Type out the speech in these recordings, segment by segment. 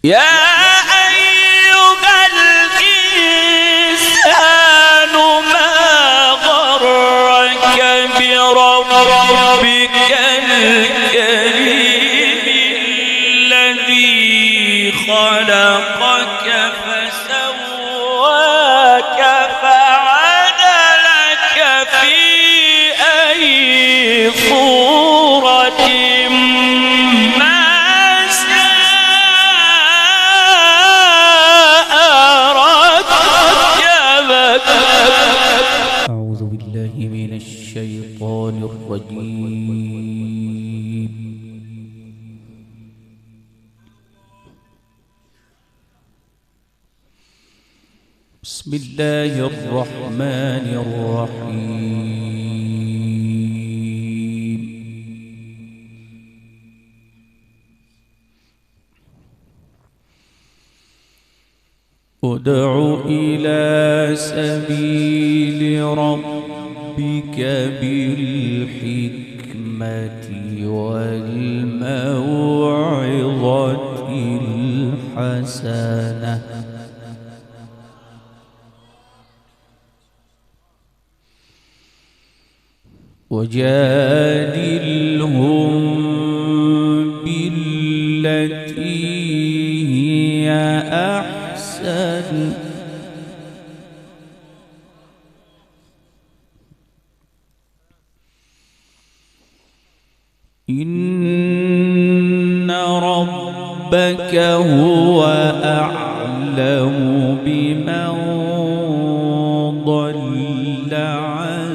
يا أيها الإنسان ما غرك بربك الكريم الذي خلقك فسواك فعدلك في أي صورة ما شاء ركبك. أعوذ بالله من الشيطان الرجيم. بسم الله الرحمن الرحيم. ادع إلى سبيل ربك بالحكمة والموعظة الحسنة وجادلهم بالتي هي أحسن إن ربك هو أعلم بمن ضل عن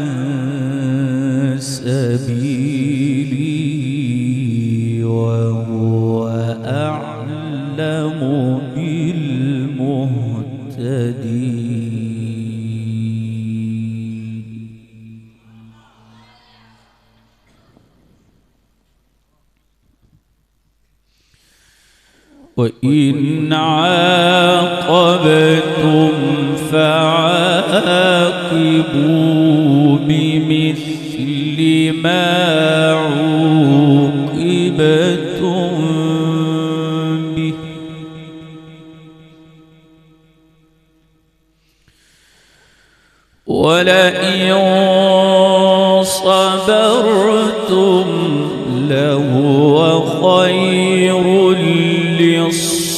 سبيلي وهو أعلم بالمهتدين. وإن عاقبتم فعاقبوا بمثل ما عوقبتم به ولئن صبرتم لهو خير للصابرين.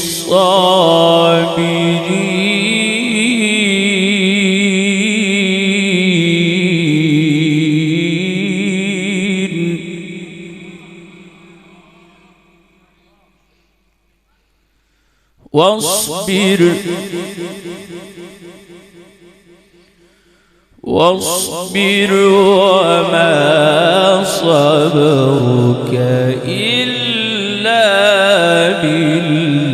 واصبر وما صبرك إلا بالله.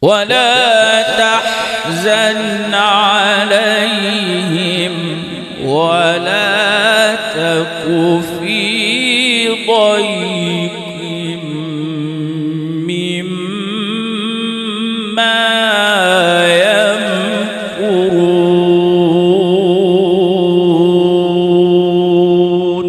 ولا تحزن عليهم ولا تك في ضيق مما يمكرون.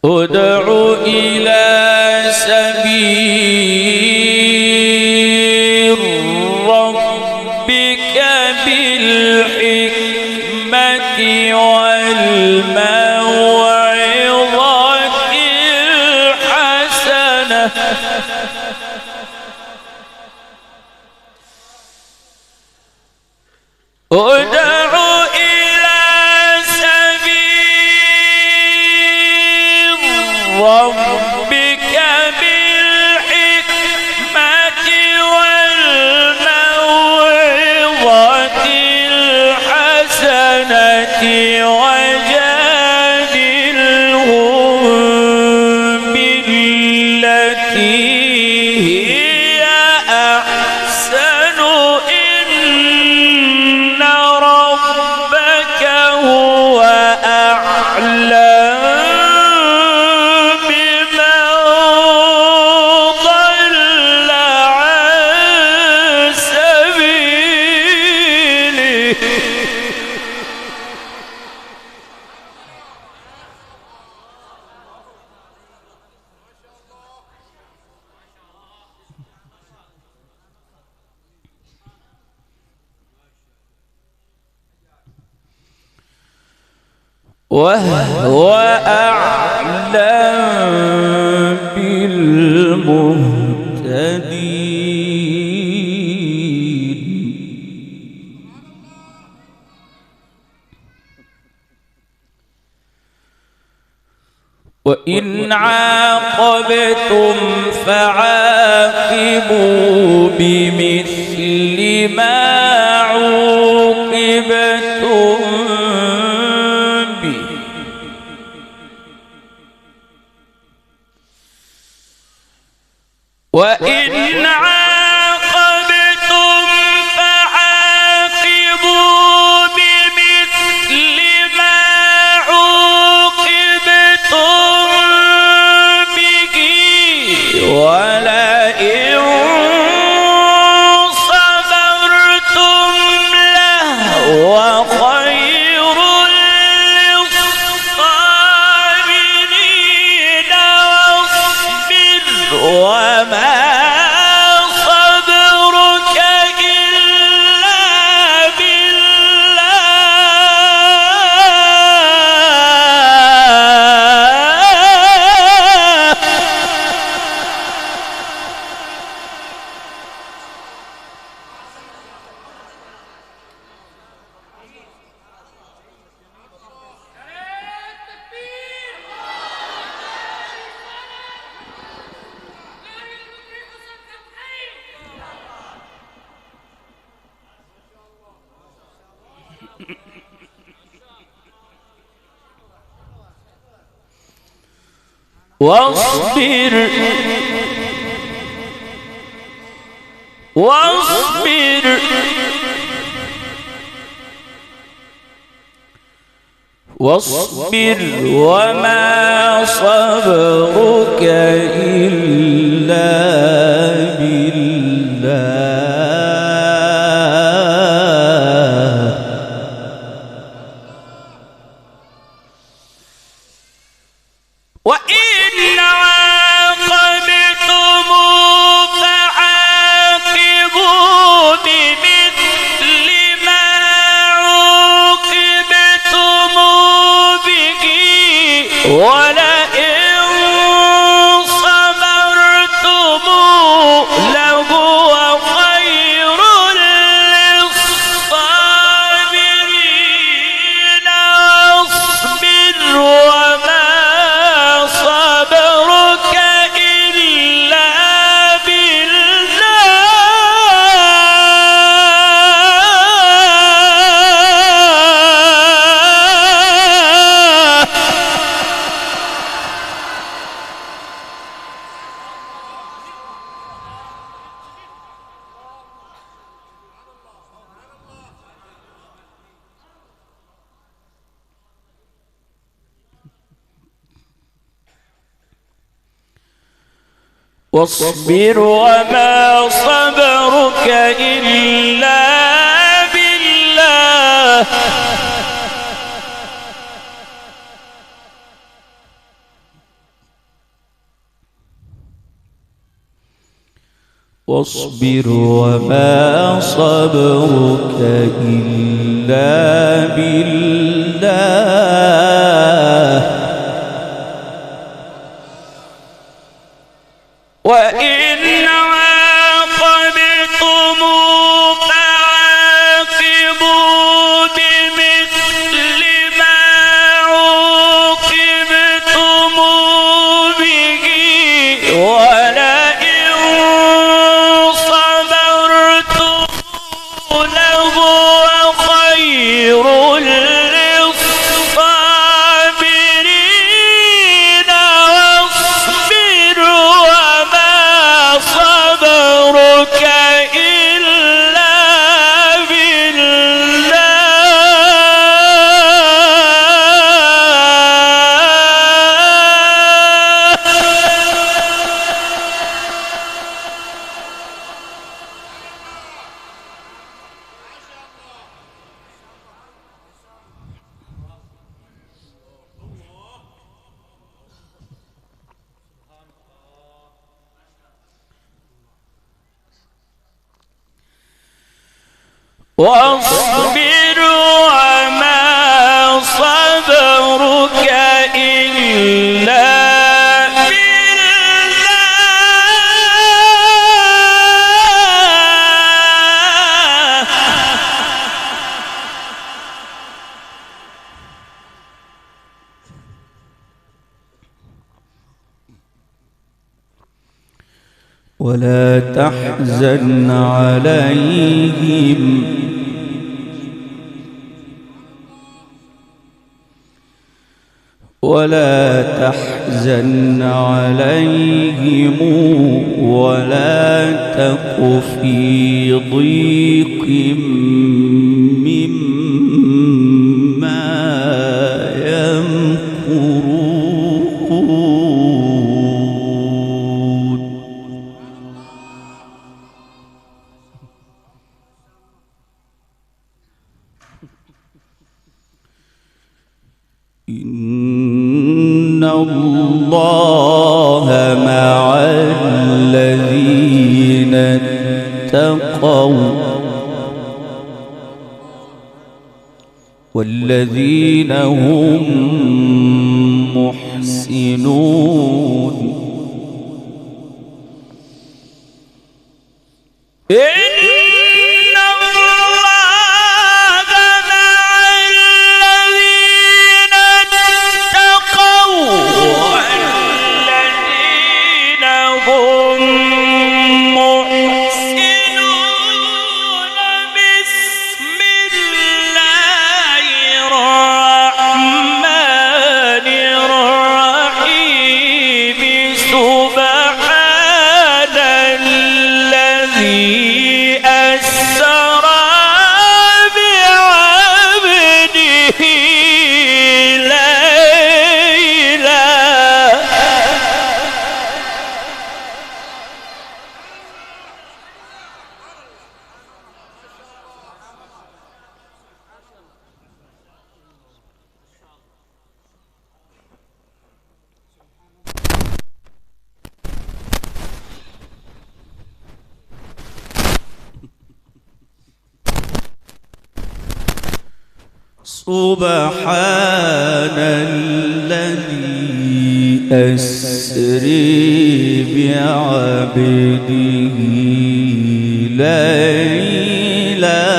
ادع إلى سبيل ربك بالحكمة والموعظة الحسنة ادع إلى سبيل ربك بالحكمة والموعظة الحسنة وجادلهم بالتي هي أحسن وهو أعلم بالمهتدين. وإن عاقبتم فعاقبوا بمثل ما عوقبتم به. وإن عاقبتم فعاقبوا بمثل ما عوقبتم به ولئن صبرتم لهو خير للصابرين. واصبر وما صبرك إلا بالله. واصبر واصبر واصبر وما صبرك إلا بالله. وإن عاقبتم فعاقبوا بمثل ما عوقبتم به ولئن صبرتم لهو خير للصابرين. واصبر وما صبرك إلا بالله. واصبر وما صبرك إلا بالله. واصبر وما صبرك إلا بالله. وإن عاقبتم فعاقبوا بمثل ما عوقبتم به ولئن صبرتم لهو خير للصابرين. واصبر وما صبرك إلا بالله. واصبر وما صبرك ولا تحزن عليهم ولا تحزن عليهم ولا تك في ضيق مما يمكرون. إن الله مع الذين اتقوا والذين هم محسنون. سبحان الذي أسري بعبده ليلا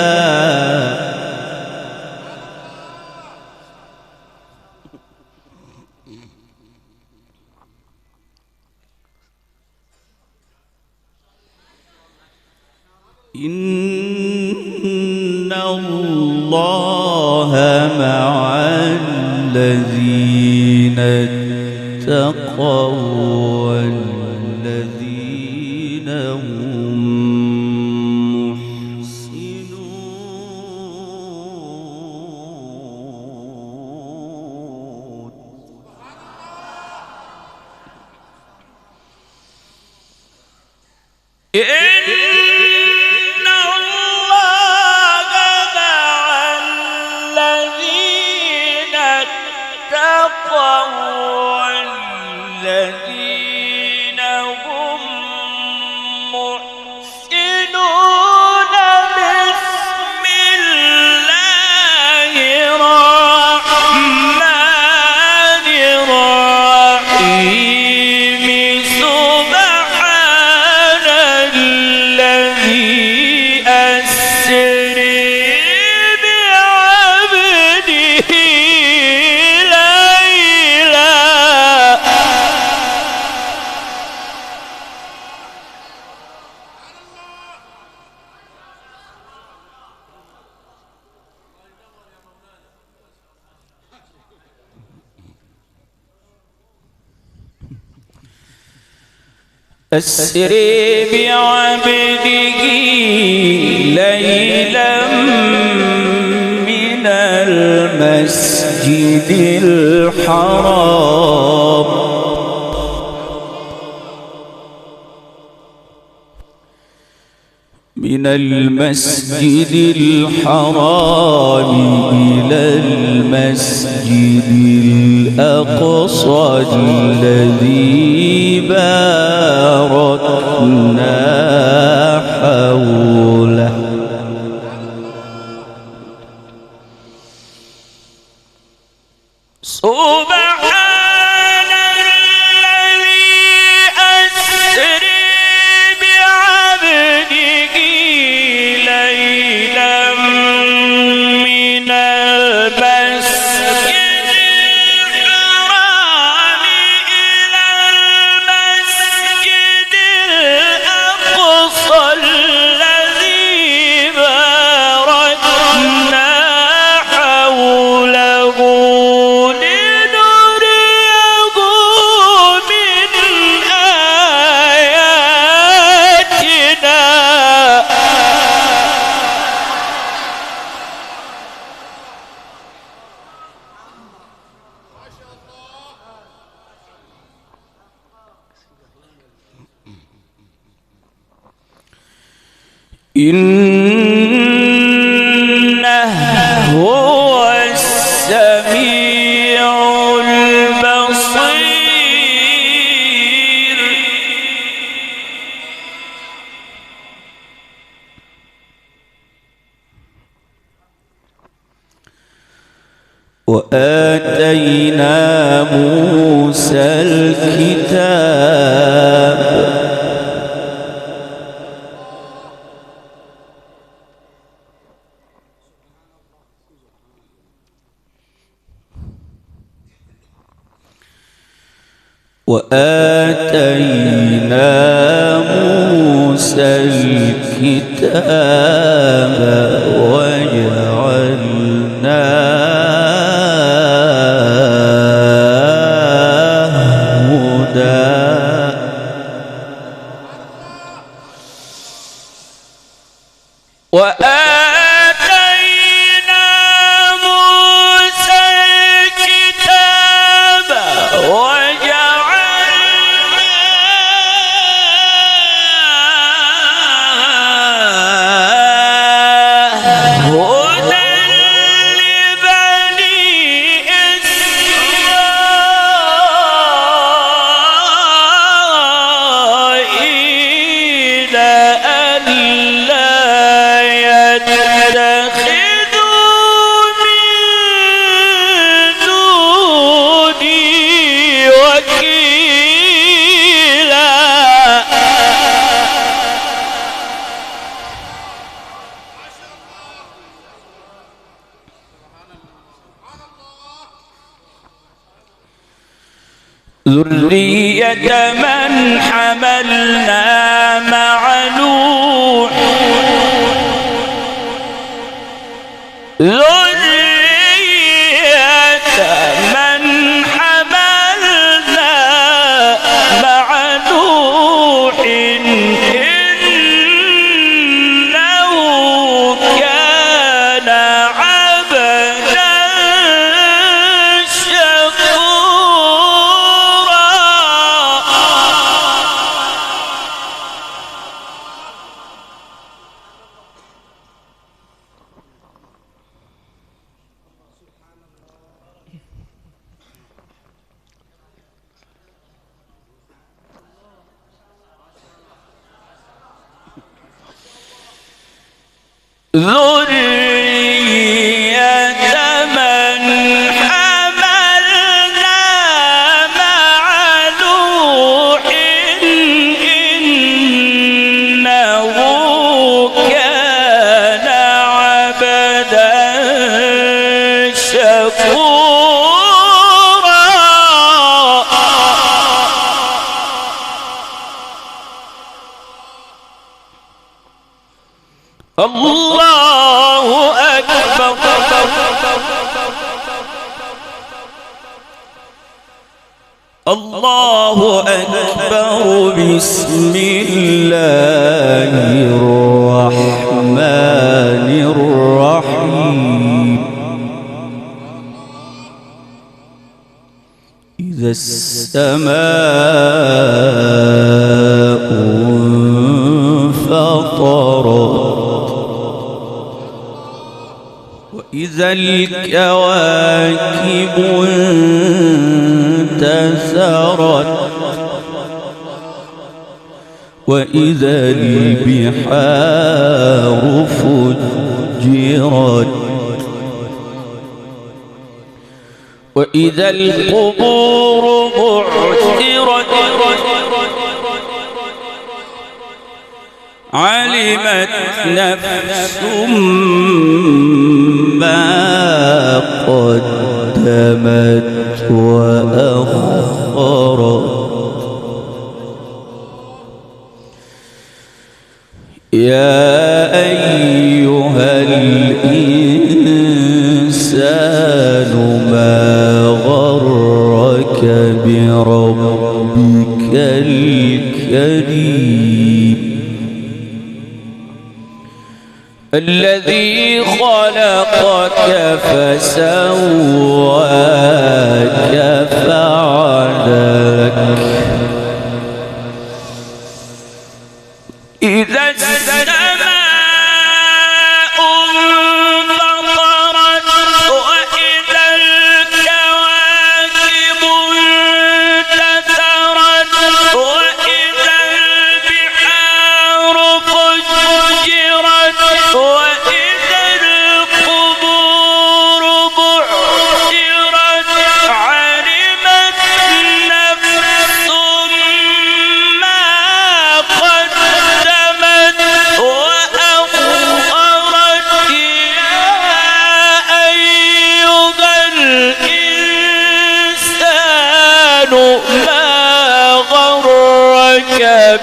إن الله مع الذين اتقوا والذين هم محسنون. والذين هم محسنون بسم الله الرحمن الرحيم سبحان الذي أسري بعبده أسري بعبده ليلا من المسجد الحرام إلى المسجد الأقصى الذي باركنا حوله. سبحان الذي أسري بعبده ليلا من المسجد الحرام إلى المسجد الأقصى إنه هو السميع البصير. وآتينا موسى الكتاب وجعلناه هدى. ذرية من حملنا مع نوح ذرية من حملنا مع نوح إنه كان عبدا ذرية من حملنا مع نوح إنه كان عبدا شكورا. الله أكبر. الله أكبر. بسم الله الرحمن الرحيم. إذا السماء انفطرت وإذا الكواكب انتثرت وإذا البحار فجرت وإذا القبور بعثرت علمت نفس ما قدمت وأخرت. يا أيها الإنسان ما غرك بربك الكريم الذي خلقك فسواك فعدلك. إذا السماء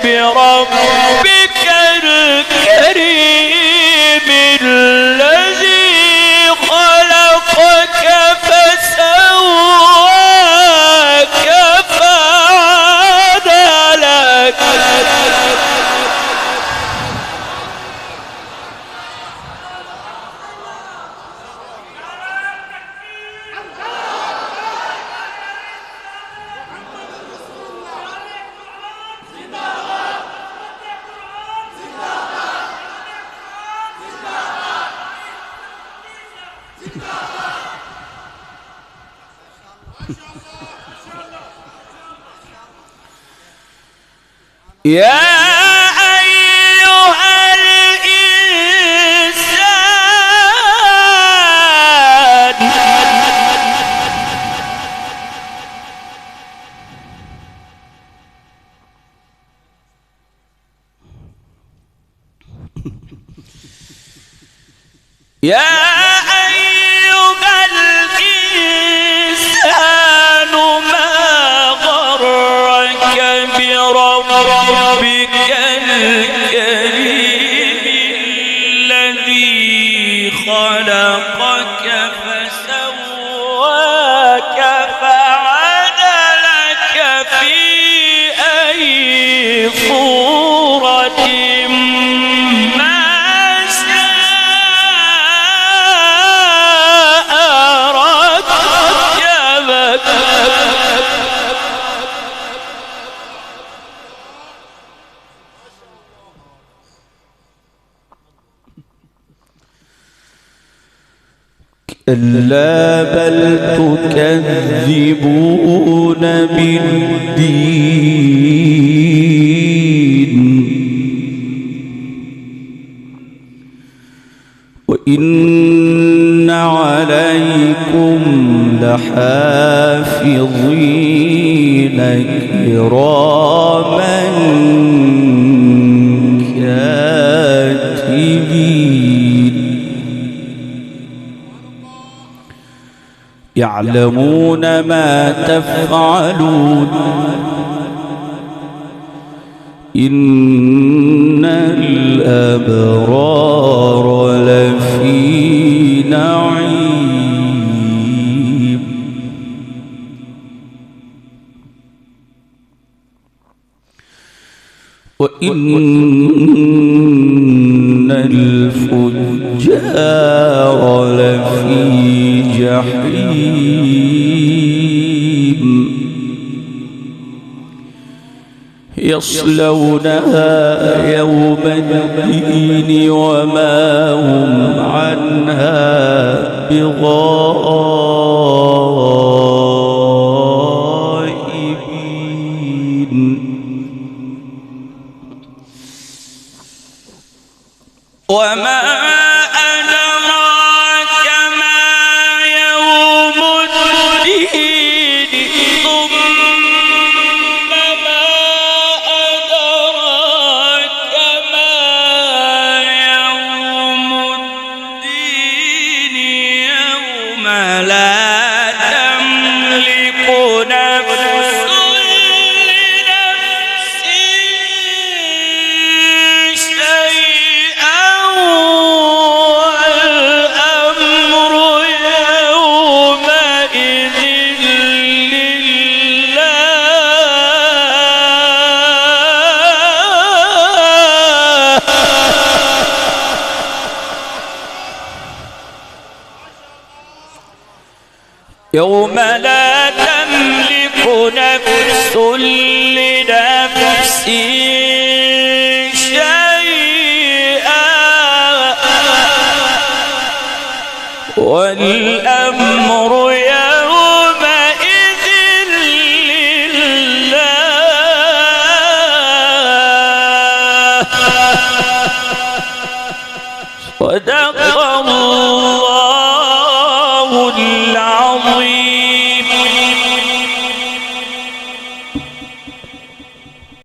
بربك الكريم الذي خلقك فسواك فعدلك يا أيها الإنسان يا أيها الإنسان ما غرك بربك الكريم الذي خلقك فسواك فعدلك في أي صورة ما شاء ركبك كلا بل تكذبون بالدين وإن عليكم لحافظين كراما كاتبين يعلمون ما تفعلون إن الأبرار لفي نعيم وإن الفجار لفي جحيم يصلونها يوم الدين وما هم عنها بغائبين وما أدراك ما يوم الدين ثم ما أدراك ما يوم الدين يوم لا تملك نفس لنفس شيئا والأمر يومئذ لله يوم لا تملك نفس لنفس شيئا والأمر